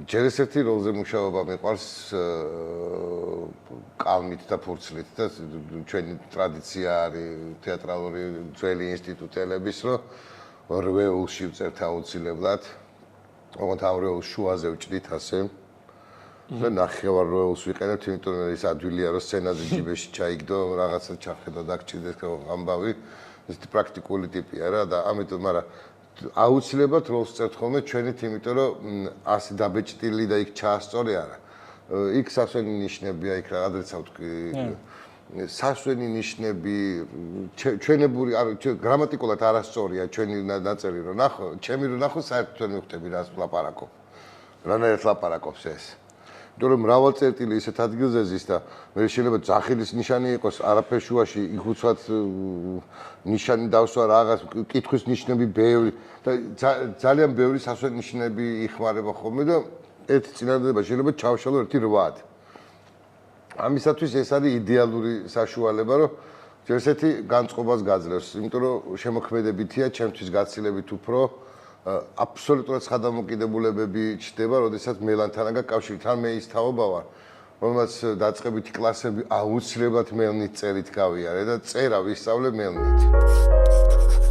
ჯერ ესეთი როლზე მუშაობა მიყვარს კალმით და ფურცლით და ჩვენი ტრადიცია არის თეატრალური ძველი ინსტიტუტელების, რომ რვეულში ვწერთ აუცილებლად. ოღონდ ამ რვეულს შუაზე ვჭდით ასე. და ნახევარ რვეულს ვიყენებთ, იმიტომ რომ ის ადვილია, რომ სცენაზე ჯიბეში ჩაიგდო, რაღაცა ჩახედა და გჭირდეს ამბავი. ეს პრაქტიკული ტიპია რა და ამიტომ, მაგრამ აუცილებლად როლს წერთ ხოლმე ჩვენით, იმიტომ რომ ასე დაბეჭდილი და იქ ჩაასწორი არა. იქ სასვენი ნიშნებია, იქ რა ადრეცა ვთქვი, სასვენი ნიშნები, ჩვენებური, გრამატიკულად არასწორია ჩვენი ნაწერი რომ ნახო, ჩემი რომ ნახო, საერთოდ ვერ მივხვდები რას ლაპარაკობ. რანაირად ლაპარაკობს ეს. იმიტომ რომ მრავალწერტილი ისეთ ადგილზე ზის და მე შეიძლება ძახილის ნიშანი იყოს არაფერ შუაში, იქ უცბად ნიშანი დავსვა რაღაც, კითხვის ნიშნები ბევრი და ძალიან ბევრი სასვენი ნიშნები იხმარება ხოლმე და ერთი წინადადება შეიძლება ჩავშალო 1-8. ამისათვის ეს არის იდეალური საშუალება, რომ ესეთი განწყობას გაძლევს, იმიტომ რომ შემოქმედებითია, ჩემთვის გაცილებით უფრო აბსოლუტურად ხადამოკიდებულებები ჩნდება, როდესაც მელანთანაგა კავშირით. ან მე ის თაობა ვარ, რომელსაც დაწყებითი კლასები აუცილებლად მელნით წერით გავიარე და წერა ვისწავლე მელნით.